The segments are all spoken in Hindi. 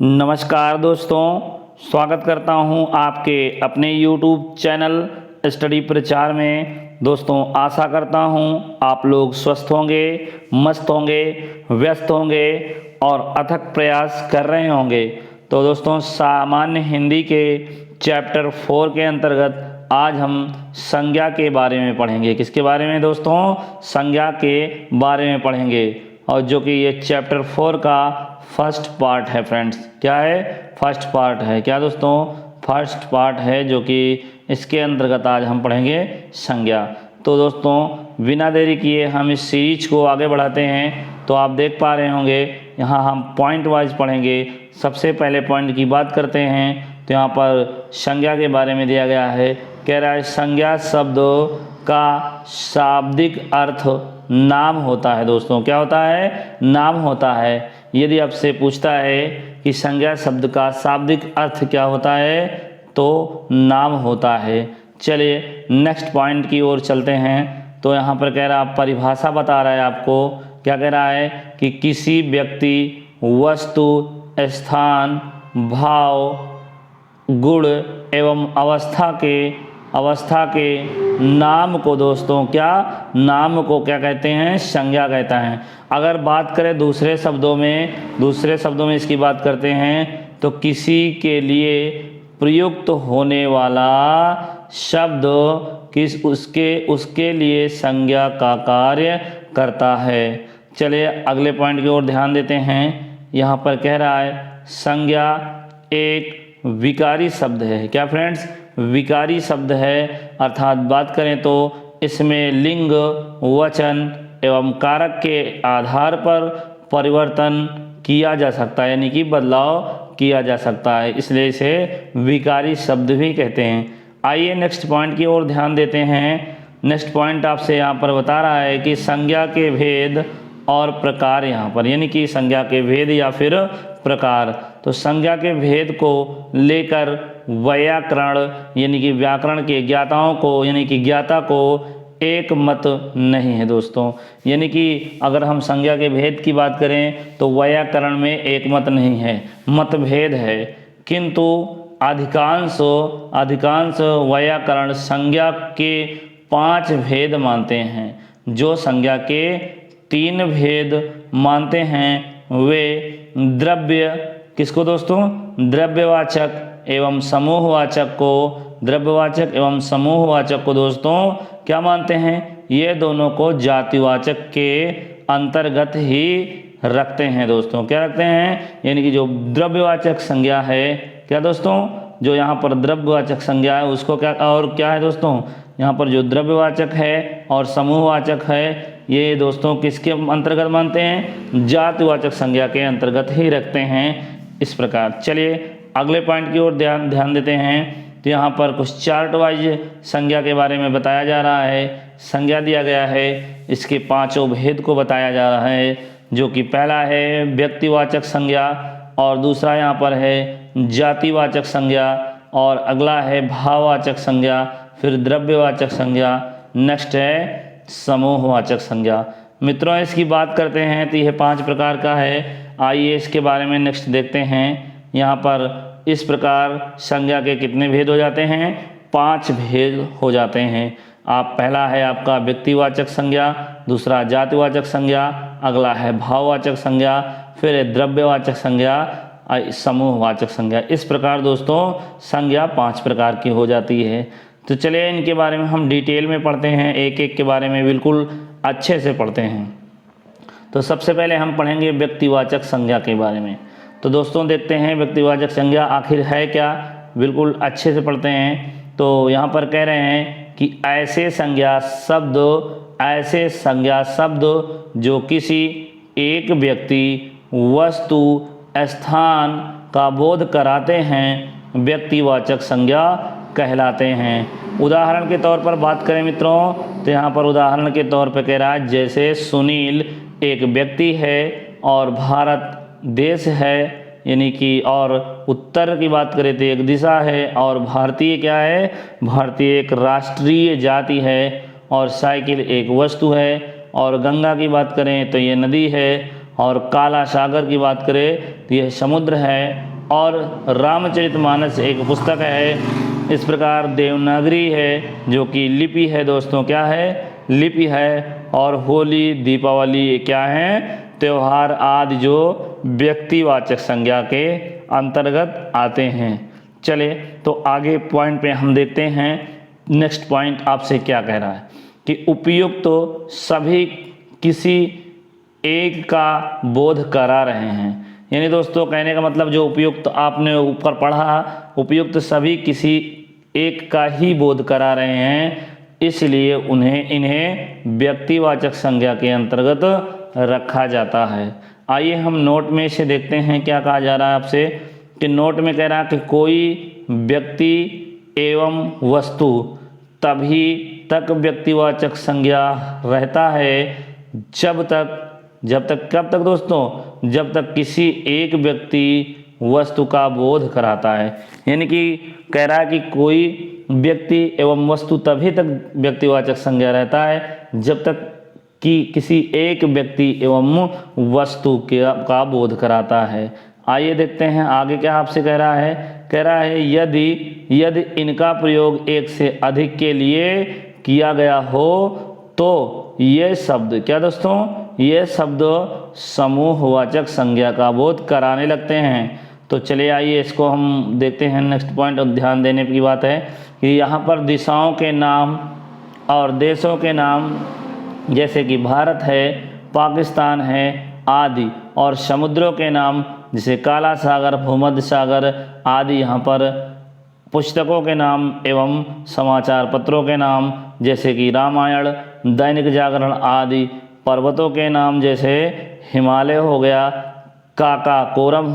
नमस्कार दोस्तों, स्वागत करता हूं आपके अपने YouTube चैनल स्टडी प्रचार में। दोस्तों आशा करता हूं आप लोग स्वस्थ होंगे, मस्त होंगे, व्यस्त होंगे और अथक प्रयास कर रहे होंगे। तो दोस्तों सामान्य हिंदी के चैप्टर 4 के अंतर्गत आज हम संज्ञा के बारे में पढ़ेंगे। किसके बारे में दोस्तों? संज्ञा के बारे में पढ़ेंगे, और जो कि ये चैप्टर 4 का फर्स्ट पार्ट है फ्रेंड्स। क्या है? फर्स्ट पार्ट है। क्या दोस्तों? फर्स्ट पार्ट है, जो कि इसके अंतर्गत आज हम पढ़ेंगे संज्ञा। तो दोस्तों बिना देरी किए हम इस सीरीज को आगे बढ़ाते हैं। तो आप देख पा रहे होंगे यहाँ हम पॉइंट वाइज पढ़ेंगे। सबसे पहले पॉइंट की बात करते हैं तो यहाँ पर संज्ञा के बारे में दिया गया है। कह रहा है संज्ञा शब्द का शाब्दिक अर्थ नाम होता है। दोस्तों क्या होता है? नाम होता है। यदि आपसे पूछता है कि संज्ञा शब्द का शाब्दिक अर्थ क्या होता है, तो नाम होता है। चलिए नेक्स्ट पॉइंट की ओर चलते हैं। तो यहाँ पर कह रहा है, परिभाषा बता रहा है आपको। क्या कह रहा है कि किसी व्यक्ति, वस्तु, स्थान, भाव, गुण एवं अवस्था के नाम को दोस्तों नाम को क्या कहते हैं? संज्ञा कहता है। अगर बात करें दूसरे शब्दों में इसकी बात करते हैं तो किसी के लिए प्रयुक्त होने वाला शब्द उसके लिए संज्ञा का कार्य करता है। चलिए अगले पॉइंट की ओर ध्यान देते हैं। यहाँ पर कह रहा है संज्ञा एक विकारी शब्द है। क्या फ्रेंड्स? विकारी शब्द है। अर्थात बात करें तो इसमें लिंग, वचन एवं कारक के आधार पर परिवर्तन किया जा सकता है, यानी कि बदलाव किया जा सकता है, इसलिए इसे विकारी शब्द भी कहते हैं। आइए नेक्स्ट पॉइंट की ओर ध्यान देते हैं। नेक्स्ट पॉइंट आपसे यहाँ पर बता रहा है कि संज्ञा के भेद और प्रकार, यहाँ पर यानी कि संज्ञा के भेद या फिर प्रकार। तो संज्ञा के भेद को लेकर व्याकरण यानी कि व्याकरण के ज्ञाताओं को यानी कि ज्ञाता को एक मत नहीं है दोस्तों। यानी कि अगर हम संज्ञा के भेद की बात करें तो व्याकरण में एक मत नहीं है, मतभेद है। किंतु अधिकांश व्याकरण संज्ञा के 5 भेद मानते हैं। जो संज्ञा के 3 भेद मानते हैं वे द्रव्य, किसको दोस्तों? द्रव्यवाचक एवं समूहवाचक को दोस्तों क्या मानते हैं? ये दोनों को जातिवाचक के अंतर्गत ही रखते हैं दोस्तों। क्या रखते हैं? यानी कि जो द्रव्यवाचक संज्ञा है, क्या दोस्तों? जो यहाँ पर द्रव्यवाचक संज्ञा है उसको क्या है दोस्तों? यहाँ पर जो द्रव्यवाचक है और समूहवाचक है, ये दोस्तों किसके अंतर्गत मानते हैं? जातिवाचक संज्ञा के अंतर्गत ही रखते हैं। इस प्रकार चलिए अगले पॉइंट की ओर ध्यान देते हैं। तो यहाँ पर कुछ चार्ट वाइज संज्ञा के बारे में बताया जा रहा है। संज्ञा दिया गया है, इसके 5 भेद को बताया जा रहा है, जो कि पहला है व्यक्तिवाचक संज्ञा, और दूसरा यहाँ पर है जातिवाचक संज्ञा, और अगला है भाववाचक संज्ञा, फिर द्रव्यवाचक संज्ञा, नेक्स्ट है समूहवाचक संज्ञा। मित्रों इसकी बात करते हैं तो यह 5 प्रकार का है। आइए इसके बारे में नेक्स्ट देखते हैं। यहाँ पर इस प्रकार संज्ञा के कितने भेद हो जाते हैं? 5 भेद हो जाते हैं। पहला है आपका व्यक्तिवाचक संज्ञा, दूसरा जातिवाचक संज्ञा, अगला है भाववाचक संज्ञा, फिर है द्रव्यवाचक संज्ञा, समूहवाचक संज्ञा। इस प्रकार दोस्तों संज्ञा 5 प्रकार की हो जाती है। तो चलिए इनके बारे में हम डिटेल में पढ़ते हैं, एक एक के बारे में बिल्कुल अच्छे से पढ़ते हैं। तो सबसे पहले हम पढ़ेंगे व्यक्तिवाचक संज्ञा के बारे में। तो दोस्तों देखते हैं व्यक्तिवाचक संज्ञा आखिर है क्या, बिल्कुल अच्छे से पढ़ते हैं। तो यहाँ पर कह रहे हैं कि ऐसे संज्ञा शब्द जो किसी एक व्यक्ति, वस्तु, स्थान का बोध कराते हैं व्यक्तिवाचक संज्ञा कहलाते हैं। उदाहरण के तौर पर बात करें मित्रों तो यहाँ पर उदाहरण के तौर पर कह रहा है, जैसे सुनील एक व्यक्ति है और भारत देश है, यानी कि और उत्तर की बात करें तो एक दिशा है, और भारतीय क्या है? भारतीय एक राष्ट्रीय जाति है, और साइकिल एक वस्तु है, और गंगा की बात करें तो ये नदी है, और काला सागर की बात करें तो यह समुद्र है। और रामचरितमानस एक पुस्तक है। इस प्रकार देवनागरी है जो कि लिपि है दोस्तों, क्या है, लिपि है। और होली, दीपावली ये क्या है, त्यौहार आदि जो व्यक्तिवाचक संज्ञा के अंतर्गत आते हैं। चले तो आगे पॉइंट पे हम देखते हैं। नेक्स्ट पॉइंट आपसे क्या कह रहा है कि उपयुक्त तो सभी किसी एक का बोध करा रहे हैं। यानी दोस्तों कहने का मतलब जो उपयुक्त आपने ऊपर पढ़ा, उपयुक्त सभी किसी एक का ही बोध करा रहे हैं, इसलिए इन्हें व्यक्तिवाचक संज्ञा के अंतर्गत रखा जाता है। आइए हम नोट में से देखते हैं क्या कहा जा रहा है आपसे कि नोट में कह रहा है कि कोई व्यक्ति एवं वस्तु तभी तक व्यक्तिवाचक संज्ञा रहता है जब तक कब तक दोस्तों, जब तक किसी एक व्यक्ति वस्तु का बोध कराता है। यानी कि कह रहा है कि कोई व्यक्ति एवं वस्तु तभी तक व्यक्तिवाचक संज्ञा रहता है जब तक कि किसी एक व्यक्ति एवं वस्तु का बोध कराता है। आइए देखते हैं आगे क्या आपसे कह रहा है यदि इनका प्रयोग एक से अधिक के लिए किया गया हो तो ये शब्द, क्या दोस्तों, ये शब्द समूहवाचक संज्ञा का बोध कराने लगते हैं। तो चलिए आइए इसको हम देखते हैं। नेक्स्ट पॉइंट और ध्यान देने की बात है कि यहाँ पर दिशाओं के नाम और देशों के नाम जैसे कि भारत है, पाकिस्तान है आदि, और समुद्रों के नाम जैसे काला सागर, भूमध्य सागर आदि, यहाँ पर पुस्तकों के नाम एवं समाचार पत्रों के नाम जैसे कि रामायण, दैनिक जागरण आदि, पर्वतों के नाम जैसे हिमालय हो गया, काराकोरम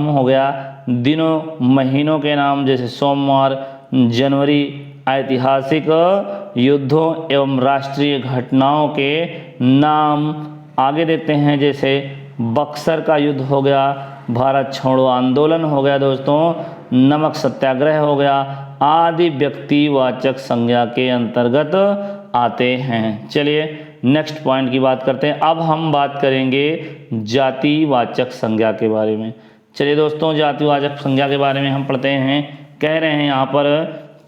हो गया, दिनों महीनों के नाम जैसे सोमवार, जनवरी, ऐतिहासिक युद्धों एवं राष्ट्रीय घटनाओं के नाम आगे देखते हैं जैसे बक्सर का युद्ध हो गया, भारत छोड़ो आंदोलन हो गया दोस्तों, नमक सत्याग्रह हो गया आदि व्यक्तिवाचक संज्ञा के अंतर्गत आते हैं। चलिए नेक्स्ट पॉइंट की बात करते हैं। अब हम बात करेंगे जातिवाचक संज्ञा के बारे में। चलिए दोस्तों जातिवाचक संज्ञा के बारे में हम पढ़ते हैं। कह रहे हैं यहाँ पर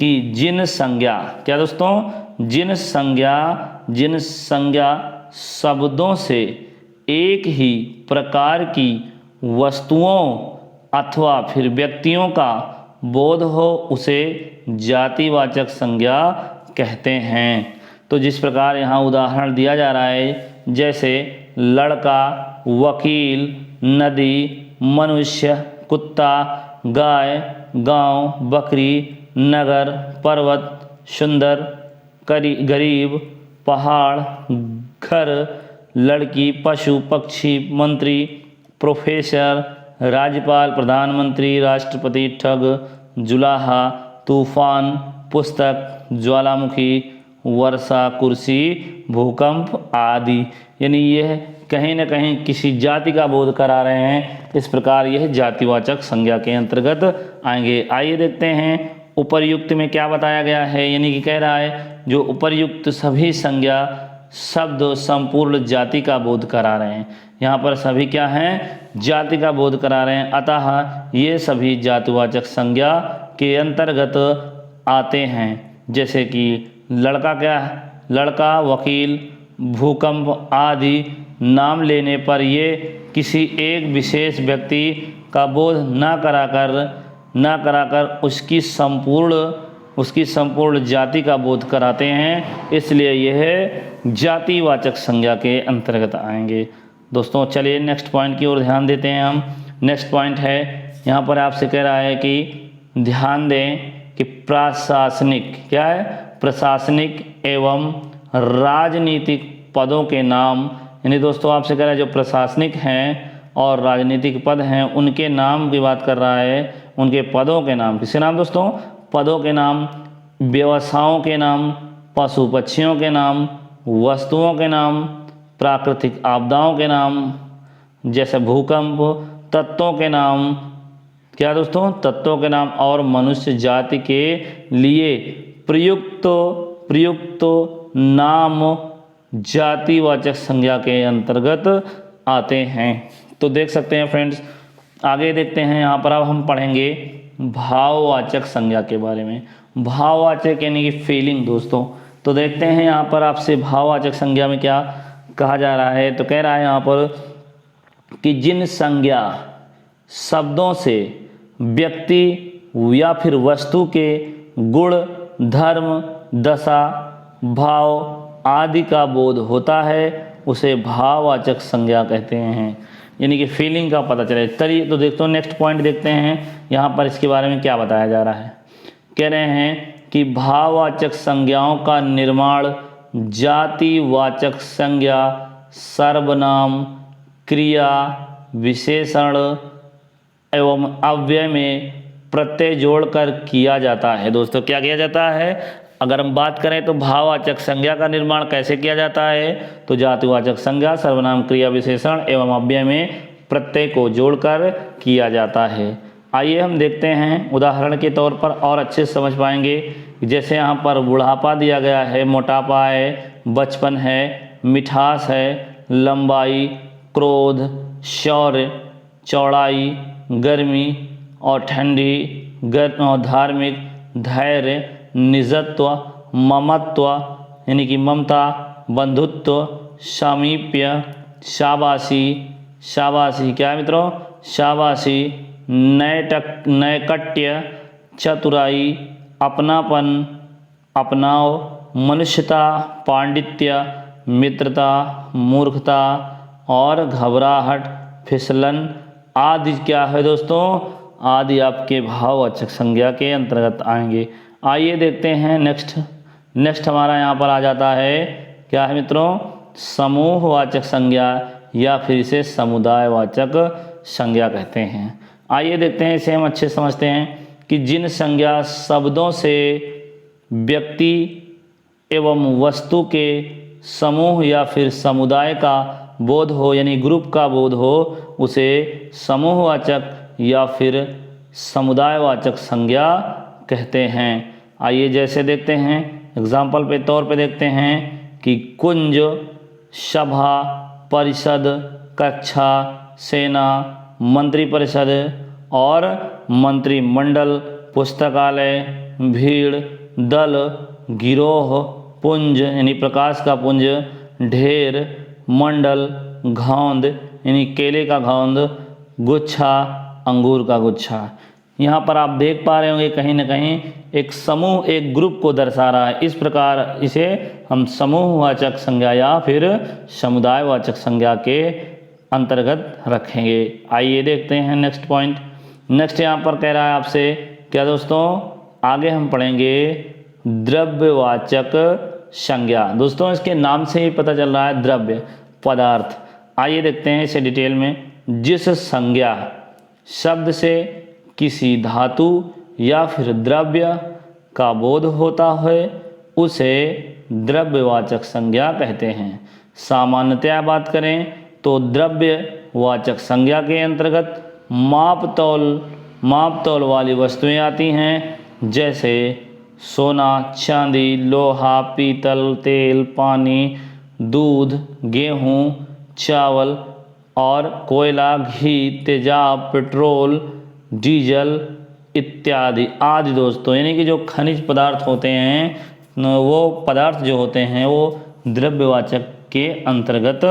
कि जिन संज्ञा, क्या दोस्तों, जिन संज्ञा शब्दों से एक ही प्रकार की वस्तुओं अथवा फिर व्यक्तियों का बोध हो उसे जातिवाचक संज्ञा कहते हैं। तो जिस प्रकार यहाँ उदाहरण दिया जा रहा है जैसे लड़का, वकील, नदी, मनुष्य, कुत्ता, गाय, गांव, बकरी, नगर, पर्वत, सुंदर, गरीब, पहाड़, घर, लड़की, पशु, पक्षी, मंत्री, प्रोफेसर, राज्यपाल, प्रधानमंत्री, राष्ट्रपति, ठग, जुलाहा, तूफान, पुस्तक, ज्वालामुखी, वर्षा, कुर्सी, भूकंप आदि। यानी यह कहीं न कहीं किसी जाति का बोध करा रहे हैं। इस प्रकार यह जातिवाचक संज्ञा के अंतर्गत आएंगे। आइए देखते हैं उपर्युक्त में क्या बताया गया है। यानी कि कह रहा है जो उपर्युक्त सभी संज्ञा शब्द संपूर्ण जाति का बोध करा रहे हैं। यहाँ पर सभी क्या हैं, जाति का बोध करा रहे हैं। अतः ये सभी जातिवाचक संज्ञा के अंतर्गत आते हैं। जैसे कि लड़का, क्या है, लड़का, वकील, भूकंप आदि नाम लेने पर ये किसी एक विशेष व्यक्ति का बोध न कराकर उसकी संपूर्ण जाति का बोध कराते हैं। इसलिए यह जातिवाचक संज्ञा के अंतर्गत आएंगे। दोस्तों चलिए नेक्स्ट पॉइंट की ओर ध्यान देते हैं हम। नेक्स्ट पॉइंट है, यहाँ पर आपसे कह रहा है कि ध्यान दें कि प्रशासनिक, क्या है, प्रशासनिक एवं राजनीतिक पदों के नाम। यानी दोस्तों आपसे कह रहा है जो प्रशासनिक हैं और राजनीतिक पद हैं उनके नाम की बात कर रहा है, उनके पदों के नाम। किसके नाम दोस्तों, पदों के नाम, व्यवसायों के नाम, पशु पक्षियों के नाम, वस्तुओं के नाम, प्राकृतिक आपदाओं के नाम जैसे भूकंप, तत्वों के नाम, क्या दोस्तों, तत्वों के नाम, और मनुष्य जाति के लिए प्रयुक्त नाम जातिवाचक संज्ञा के अंतर्गत आते हैं। तो देख सकते हैं फ्रेंड्स, आगे देखते हैं यहाँ पर। अब हम पढ़ेंगे भाववाचक संज्ञा के बारे में। भाववाचक यानी कि फीलिंग दोस्तों। तो देखते हैं यहाँ पर आपसे भाववाचक संज्ञा में क्या कहा जा रहा है। तो कह रहा है यहाँ पर कि जिन संज्ञा शब्दों से व्यक्ति या फिर वस्तु के गुण, धर्म, दशा, भाव आदि का बोध होता है उसे भाववाचक संज्ञा कहते हैं। यानी कि फीलिंग का पता चले। चलिए तो देखते हैं नेक्स्ट पॉइंट देखते हैं यहाँ पर इसके बारे में क्या बताया जा रहा है। कह रहे हैं कि भाववाचक संज्ञाओं का निर्माण जातिवाचक संज्ञा, सर्वनाम, क्रिया, विशेषण एवं अव्यय में प्रत्यय जोड़कर किया जाता है। दोस्तों क्या किया जाता है? अगर हम बात करें तो भाववाचक संज्ञा का निर्माण कैसे किया जाता है, तो जातिवाचक संज्ञा, सर्वनाम, क्रिया, विशेषण एवं अव्यय में प्रत्यय को जोड़कर किया जाता है। आइए हम देखते हैं उदाहरण के तौर पर और अच्छे से समझ पाएंगे। जैसे यहाँ पर बुढ़ापा दिया गया है, मोटापा है, बचपन है, मिठास है, लंबाई, क्रोध, शौर्य, चौड़ाई, गर्मी और ठंडी, धार्मिक, धैर्य, निजत्व, ममत्व यानी कि ममता, बंधुत्व, सामीप्य, शाबाशी, शाबाशी क्या है मित्रों? शाबाशी, नैकट्य, चतुराई, अपनापन, अपनाव, मनुष्यता, पांडित्य, मित्रता, मूर्खता और घबराहट, फिसलन आदि क्या है दोस्तों? आदि आपके भाववाचक संज्ञा के अंतर्गत आएंगे। आइए देखते हैं नेक्स्ट हमारा यहाँ पर आ जाता है क्या है मित्रों? समूहवाचक संज्ञा या फिर इसे समुदायवाचक संज्ञा कहते हैं। आइए देखते हैं, इसे हम अच्छे समझते हैं कि जिन संज्ञा शब्दों से व्यक्ति एवं वस्तु के समूह या फिर समुदाय का बोध हो यानी ग्रुप का बोध हो उसे समूहवाचक या फिर समुदायवाचक संज्ञा कहते हैं। आइए जैसे देखते हैं एग्जाम्पल पे तौर पे देखते हैं कि कुंज, सभा, परिषद, कक्षा, सेना, मंत्रिपरिषद और मंत्रिमंडल, पुस्तकालय, भीड़, दल, गिरोह, पुंज यानी प्रकाश का पुंज, ढेर, मंडल, घौंद यानी केले का घौंद, गुच्छा, अंगूर का गुच्छा। यहाँ पर आप देख पा रहे होंगे कहीं ना कहीं एक समूह, एक ग्रुप को दर्शा रहा है। इस प्रकार इसे हम समूहवाचक संज्ञा या फिर समुदायवाचक संज्ञा के अंतर्गत रखेंगे। आइए देखते हैं नेक्स्ट पॉइंट। नेक्स्ट यहाँ पर कह रहा है आपसे क्या दोस्तों? आगे हम पढ़ेंगे द्रव्यवाचक संज्ञा। दोस्तों इसके नाम से ही पता चल रहा है द्रव्य, पदार्थ। आइए देखते हैं इसे डिटेल में। जिस संज्ञा शब्द से किसी धातु या फिर द्रव्य का बोध होता है उसे द्रव्यवाचक संज्ञा कहते हैं। सामान्यतया बात करें तो द्रव्यवाचक संज्ञा के अंतर्गत माप तौल वाली वस्तुएं आती हैं, जैसे सोना, चांदी, लोहा, पीतल, तेल, पानी, दूध, गेहूँ, चावल और कोयला, घी, तेजाब, पेट्रोल, डीजल इत्यादि आदि दोस्तों। यानी कि जो खनिज पदार्थ होते हैं वो पदार्थ जो होते हैं वो द्रव्यवाचक के अंतर्गत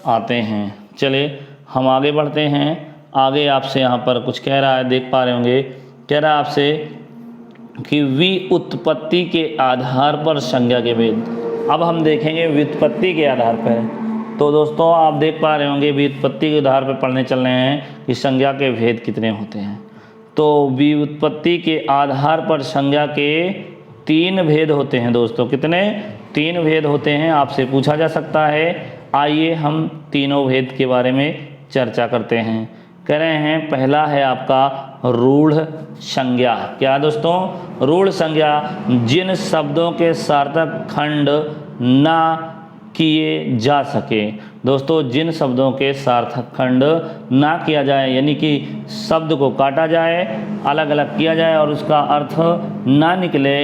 आते हैं। चलिए हम आगे बढ़ते हैं। आगे आपसे यहाँ पर कुछ कह रहा है, देख पा रहे होंगे। कह रहा है आपसे कि व्युत्पत्ति के आधार पर संज्ञा के भेद। अब हम देखेंगे व्युत्पत्ति के आधार पर। तो दोस्तों आप देख पा रहे होंगे व्युत्पत्ति के आधार पर पढ़ने चल रहे हैं कि संज्ञा के भेद कितने होते हैं। तो व्युत्पत्ति के आधार पर संज्ञा के 3 भेद होते हैं दोस्तों। कितने? 3 भेद होते हैं, आपसे पूछा जा सकता है। आइए हम तीनों भेद के बारे में चर्चा करते हैं। कह रहे हैं पहला है आपका रूढ़ संज्ञा। क्या दोस्तों? रूढ़ संज्ञा जिन शब्दों के सार्थक खंड ना किए जा सके। दोस्तों जिन शब्दों के सार्थक खंड ना किया जाए यानी कि शब्द को काटा जाए, अलग अलग किया जाए और उसका अर्थ ना निकले,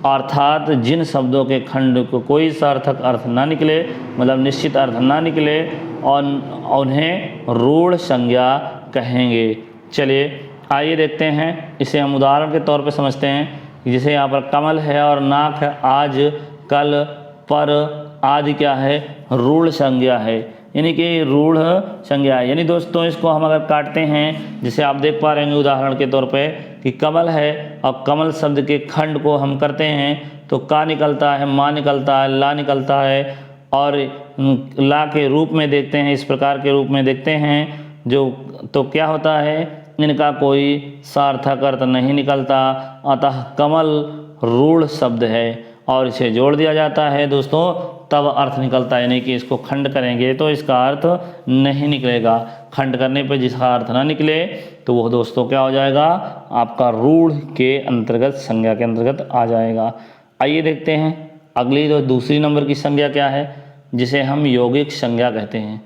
अर्थात जिन शब्दों के खंड को कोई सार्थक अर्थ ना निकले, मतलब निश्चित अर्थ ना निकले और उन्हें रूढ़ संज्ञा कहेंगे। चलिए आइए देखते हैं, इसे हम उदाहरण के तौर पे समझते हैं। जैसे यहाँ पर कमल है और नाक है, आज, कल, पर आदि क्या है, रूढ़ संज्ञा है, यानी कि रूढ़ संज्ञा है। यानी दोस्तों इसको हम अगर काटते हैं, जैसे आप देख पा रहे हैं उदाहरण के तौर पे कि कमल है और कमल शब्द के खंड को हम करते हैं तो का निकलता है, मा निकलता है, ला निकलता है, और ला के रूप में देखते हैं, इस प्रकार के रूप में देखते हैं जो, तो क्या होता है, इनका कोई सार्थक अर्थ नहीं निकलता। अतः कमल रूढ़ शब्द है और इसे जोड़ दिया जाता है दोस्तों, तब अर्थ निकलता है। यानी कि इसको खंड करेंगे तो इसका अर्थ नहीं निकलेगा। खंड करने पर जिसका अर्थ ना निकले तो वह दोस्तों क्या हो जाएगा, आपका रूढ़ के अंतर्गत, संज्ञा के अंतर्गत आ जाएगा। आइए देखते हैं अगली दूसरी नंबर की संज्ञा क्या है, जिसे हम यौगिक संज्ञा कहते हैं।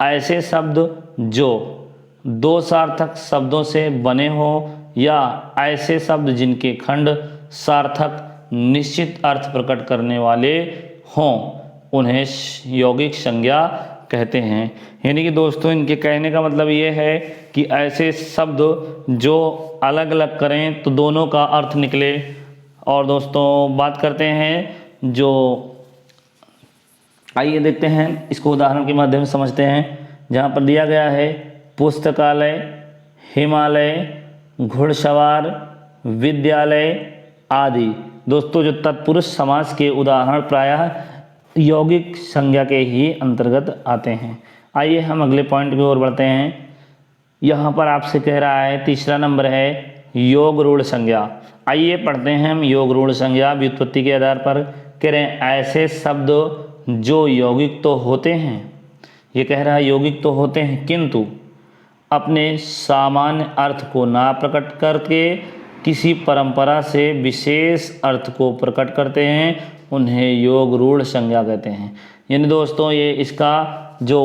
ऐसे शब्द जो दो सार्थक शब्दों से बने हो या ऐसे शब्द जिनके खंड सार्थक निश्चित अर्थ प्रकट करने वाले हों, उन्हें यौगिक संज्ञा कहते हैं। यानी कि दोस्तों इनके कहने का मतलब ये है कि ऐसे शब्द जो अलग अलग करें तो दोनों का अर्थ निकले। और दोस्तों बात करते हैं जो, आइए देखते हैं इसको उदाहरण के माध्यम से समझते हैं। जहाँ पर दिया गया है पुस्तकालय, हिमालय, घुड़सवार, विद्यालय आदि। दोस्तों जो तत्पुरुष समास के उदाहरण प्रायः यौगिक संज्ञा के ही अंतर्गत आते हैं। आइए हम अगले पॉइंट की ओर बढ़ते हैं। यहाँ पर आपसे कह रहा है तीसरा नंबर है योग रूढ़ संज्ञा। आइए पढ़ते हैं हम योग रूढ़ संज्ञा व्युत्पत्ति के आधार पर। कह रहे हैं ऐसे शब्द जो यौगिक तो होते हैं, ये कह रहा है यौगिक तो होते हैं किंतु अपने सामान्य अर्थ को ना प्रकट करके किसी परंपरा से विशेष अर्थ को प्रकट करते हैं, उन्हें योग रूढ़ संज्ञा कहते हैं। यानी दोस्तों ये इसका जो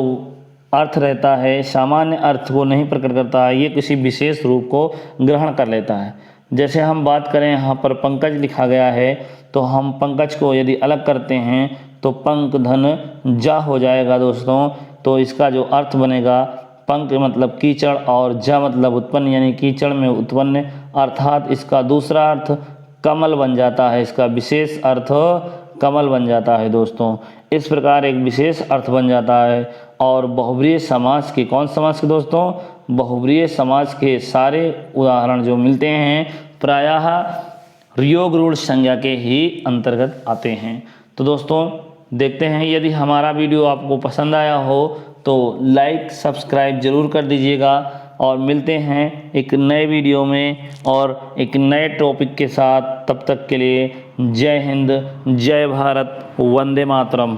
अर्थ रहता है सामान्य अर्थ को नहीं प्रकट करता है, ये किसी विशेष रूप को ग्रहण कर लेता है। जैसे हम बात करें यहाँ पर पंकज लिखा गया है तो हम पंकज को यदि अलग करते हैं तो पंक धन जा हो जाएगा दोस्तों। तो इसका जो अर्थ बनेगा, पंक मतलब कीचड़ और जा मतलब उत्पन्न, यानी कीचड़ में उत्पन्न, अर्थात इसका दूसरा अर्थ कमल बन जाता है, इसका विशेष अर्थ कमल बन जाता है दोस्तों। इस प्रकार एक विशेष अर्थ बन जाता है। और बहुब्रीय समास के, कौन समास के दोस्तों, बहुब्रीय समास के सारे उदाहरण जो मिलते हैं प्रायः योग रूढ़ संज्ञा के ही अंतर्गत आते हैं। तो दोस्तों देखते हैं, यदि हमारा वीडियो आपको पसंद आया हो तो लाइक सब्सक्राइब जरूर कर दीजिएगा। और मिलते हैं एक नए वीडियो में और एक नए टॉपिक के साथ। तब तक के लिए जय हिंद, जय भारत, वंदे मातरम।